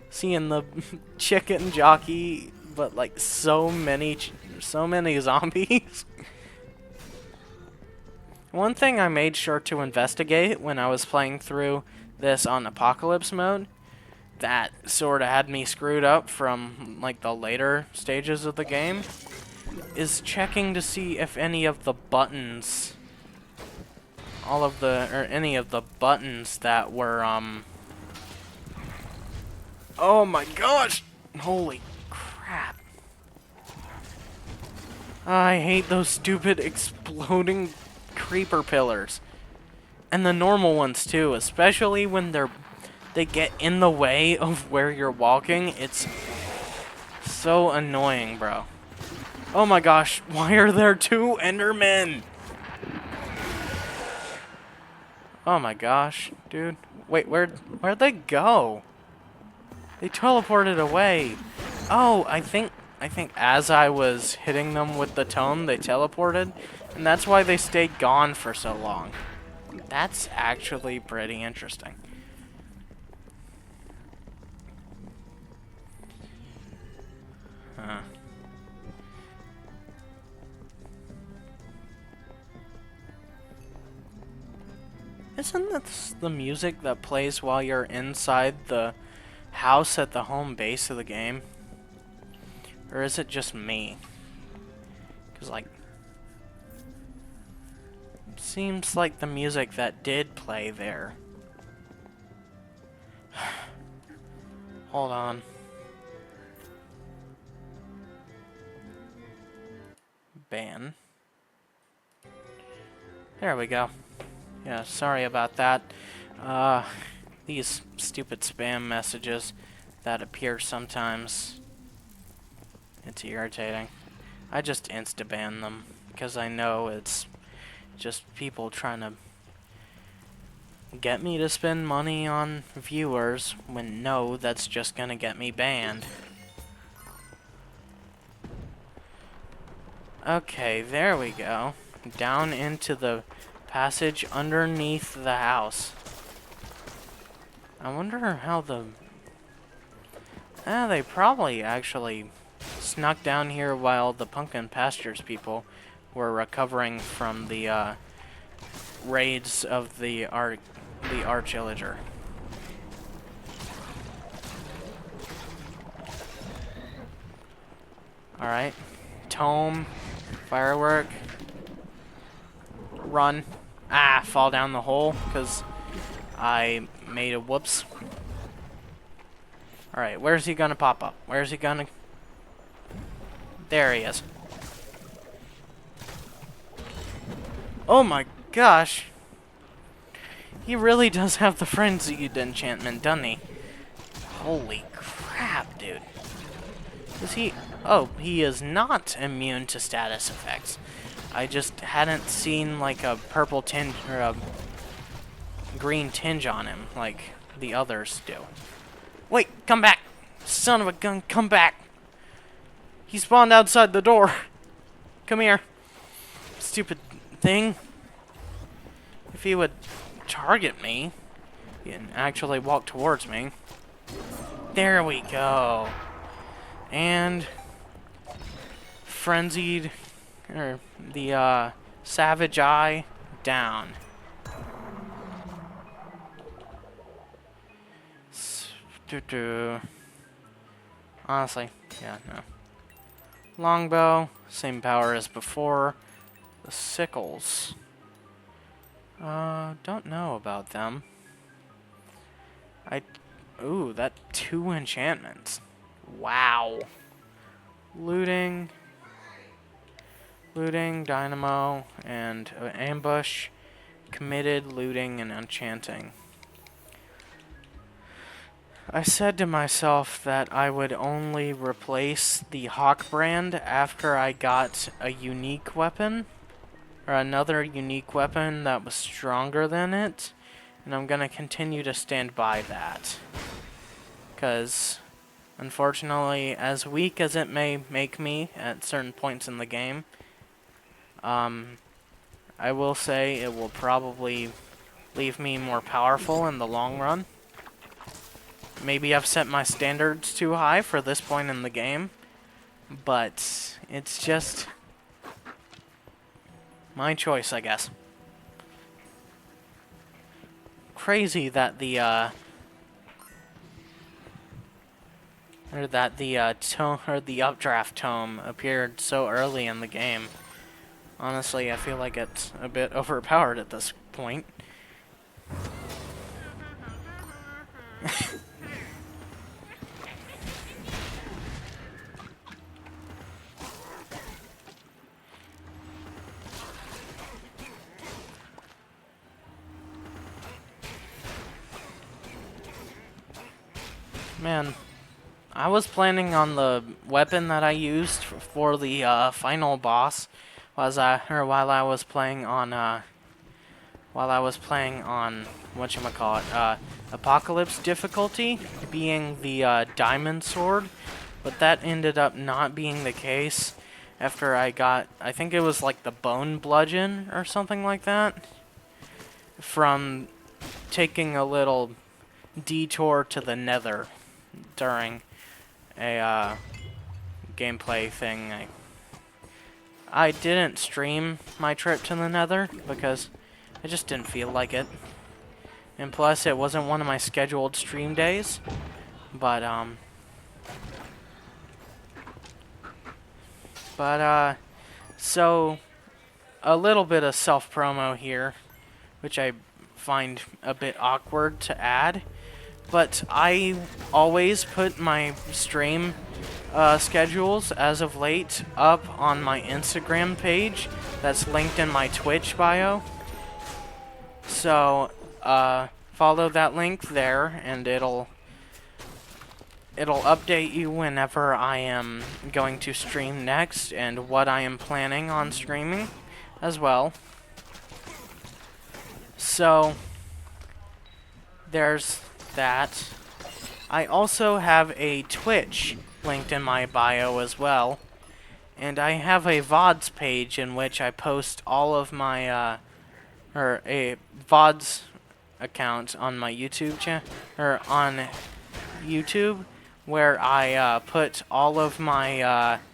A: Seeing the chicken jockey, but, like, so many zombies. One thing I made sure to investigate when I was playing through this on Apocalypse mode that sort of had me screwed up from, like, the later stages of the game is checking to see if any of the buttons, any of the buttons that were, oh my gosh! Holy crap. I hate those stupid exploding creeper pillars. And the normal ones too, especially when they get in the way of where you're walking. It's so annoying, bro. Oh my gosh, why are there two Endermen? Oh my gosh, dude. Wait, where'd they go? They teleported away. Oh, I think as I was hitting them with the tome, they teleported, and that's why they stayed gone for so long. That's actually pretty interesting. Huh. Isn't this the music that plays while you're inside the house at the home base of the game? Or is it just me? Because, like, it seems like the music that did play there. Hold on. Ban. There we go. Yeah, sorry about that. These stupid spam messages that appear sometimes. It's irritating. I just insta-ban them because I know it's just people trying to get me to spend money on viewers when no, that's just gonna get me banned. Okay, there we go. Down into the passage underneath the house. I wonder how they probably actually snuck down here while the Pumpkin Pastures people were recovering from the raids of the Arch-Illager. Alright. Tome. Firework. Run. Ah, fall down the hole because I made a whoops. Alright, where's he gonna pop up? Where's he gonna... There he is. Oh my gosh. He really does have the frenzied enchantment, doesn't he? Holy crap, dude. Is he... Oh, he is not immune to status effects. I just hadn't seen, like, a purple tinge or a green tinge on him like the others do. Wait, come back! Son of a gun, come back! He spawned outside the door. Come here. Stupid thing. If he would target me and actually walk towards me. There we go. And frenzied, or the Savage Eye, down. Honestly, yeah, no. Longbow, same power as before. The sickles. Don't know about them. Ooh, that 2 enchantments. Wow. Looting, dynamo, and ambush. Committed, looting, and enchanting. I said to myself that I would only replace the Hawk brand after I got a unique weapon, or another unique weapon that was stronger than it, and I'm gonna continue to stand by that. Because, unfortunately, as weak as it may make me at certain points in the game, I will say it will probably leave me more powerful in the long run. Maybe I've set my standards too high for this point in the game, but it's just my choice, I guess. Crazy that the tome or the updraft tome appeared so early in the game. Honestly, I feel like it's a bit overpowered at this point. Man, I was planning on the weapon that I used for the final boss while I was playing on whatchamacallit, Apocalypse difficulty, being the diamond sword, but that ended up not being the case after I think it was like the bone bludgeon or something like that, from taking a little detour to the nether during a gameplay thing. I didn't stream my trip to the nether because I just didn't feel like it. And plus, it wasn't one of my scheduled stream days. But, so, a little bit of self-promo here, which I find a bit awkward to add. But I always put my stream schedules as of late up on my Instagram page that's linked in my Twitch bio. So, follow that link there, and it'll update you whenever I am going to stream next and what I am planning on streaming as well. So, there's that. I also have a Twitch linked in my bio as well, and I have a VODs page in which I post all of my or a VODs account on my YouTube channel, or on YouTube, where I put all of my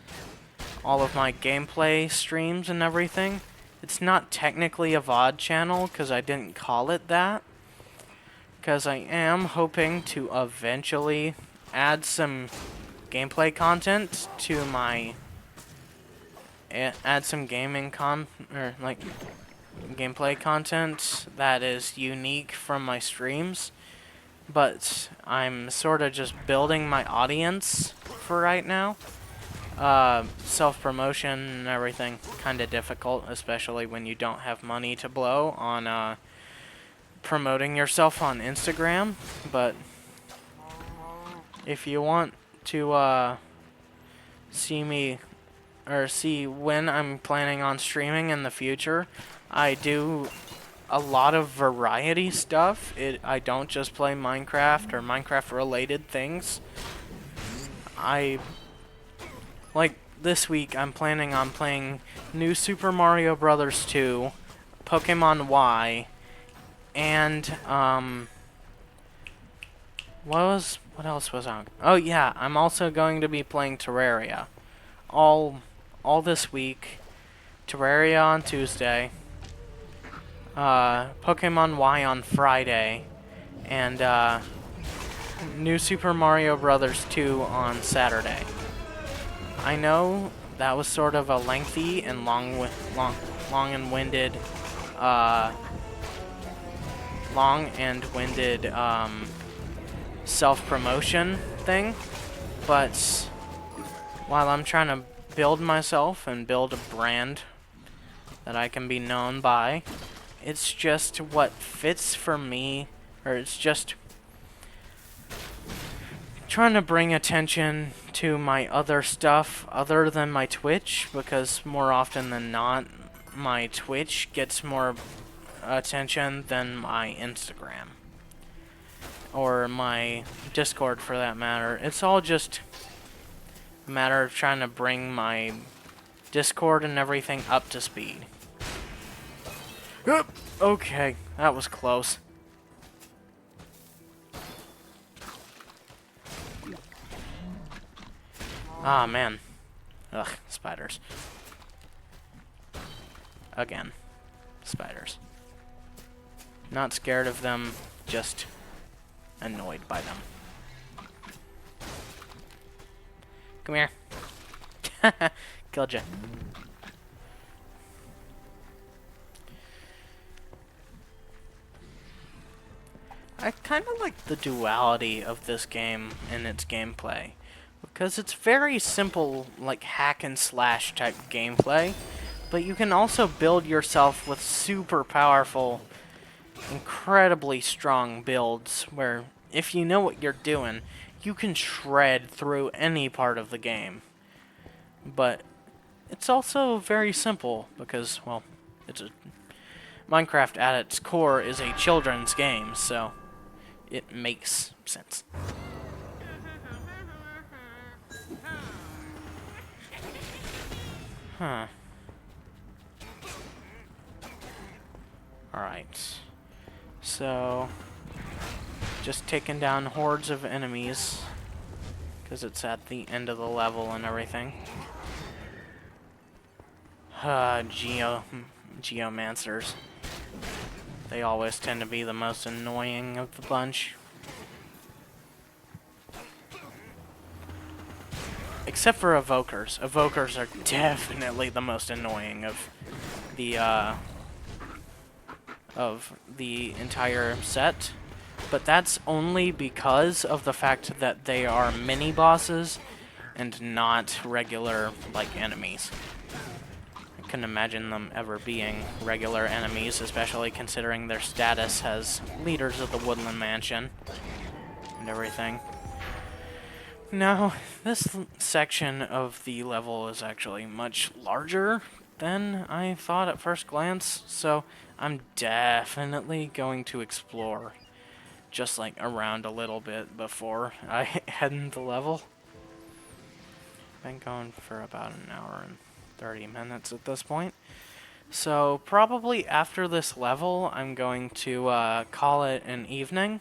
A: gameplay streams and everything. It's not technically a VOD channel because I didn't call it that, because I am hoping to eventually add some gameplay content to my gameplay content that is unique from my streams, but I'm sort of just building my audience for right now. Self-promotion and everything kind of difficult, especially when you don't have money to blow on promoting yourself on Instagram. But if you want to see me or see when I'm planning on streaming in the future, I do a lot of variety stuff. I don't just play Minecraft or Minecraft related things. Like this week I'm planning on playing New Super Mario Bros. 2, Pokemon Y, and what else was on? Oh yeah, I'm also going to be playing Terraria all this week Terraria on Tuesday, Pokemon Y on Friday, and New Super Mario Bros. 2 on Saturday. I know that was sort of a lengthy and long and winded, self-promotion thing, but while I'm trying to build myself and build a brand that I can be known by, it's just what fits for me, or it's just trying to bring attention to my other stuff other than my Twitch, because more often than not, my Twitch gets more attention than my Instagram. Or my Discord, for that matter. It's all just a matter of trying to bring my Discord and everything up to speed. Okay, that was close. Ah, man. Ugh, spiders. Again. Spiders. Not scared of them, just annoyed by them. Come here. Killed ya. I kind of like the duality of this game and its gameplay, because it's very simple, like hack and slash type gameplay, but you can also build yourself with super powerful, incredibly strong builds where if you know what you're doing, you can shred through any part of the game. But it's also very simple because, well, Minecraft at its core is a children's game, so it makes sense. Huh. Alright. So, just taking down hordes of enemies, because it's at the end of the level and everything. Geomancers. They always tend to be the most annoying of the bunch. Except for evokers. Evokers are definitely the most annoying of the entire set. But that's only because of the fact that they are mini-bosses and not regular, like, enemies. I couldn't imagine them ever being regular enemies, especially considering their status as leaders of the Woodland Mansion and everything. Now, this section of the level is actually much larger than I thought at first glance, so I'm definitely going to explore just like around a little bit before I head into the level. Been going for about an hour and 30 minutes at this point. So probably after this level, I'm going to call it an evening.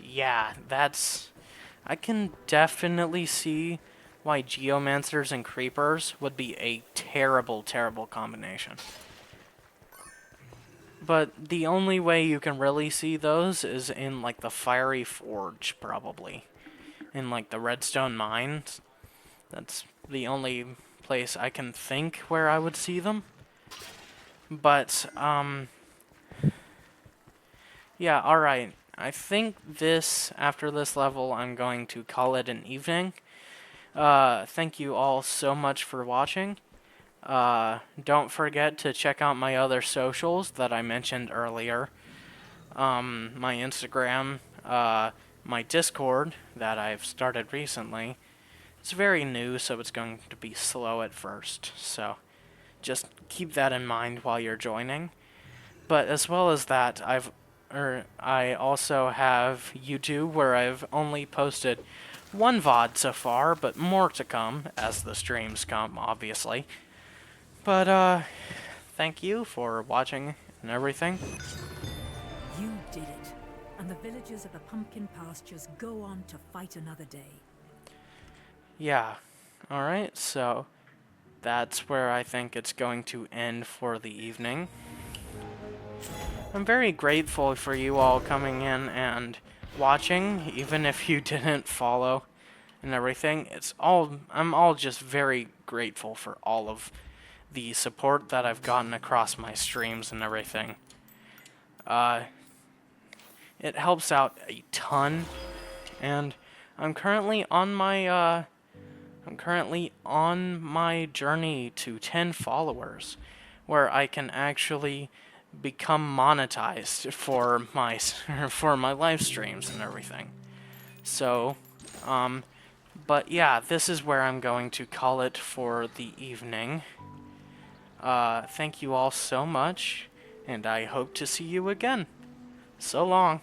A: Yeah, I can definitely see why Geomancers and Creepers would be a terrible, terrible combination. But the only way you can really see those is in, like, the Fiery Forge, probably. In, like, the Redstone Mines. That's the only place I can think where I would see them. But, yeah, alright. I think after this level, I'm going to call it an evening. Thank you all so much for watching. Don't forget to check out my other socials that I mentioned earlier. My Instagram, my Discord that I've started recently. It's very new, so it's going to be slow at first. So just keep that in mind while you're joining. But as well as that, I also have YouTube, where I've only posted one VOD so far, but more to come as the streams come, obviously. But, thank you for watching and everything.
B: You did it. and the villagers of the pumpkin pastures go on to fight another day.
A: Yeah. Alright, so that's where I think it's going to end for the evening. I'm very grateful for you all coming in and watching, even if you didn't follow and everything. I'm all just very grateful for all of the support that I've gotten across my streams and everything. It helps out a ton, and I'm currently on my journey to 10 followers, where I can actually become monetized for my for my live streams and everything. So, but yeah, this is where I'm going to call it for the evening. Thank you all so much, and I hope to see you again. So long.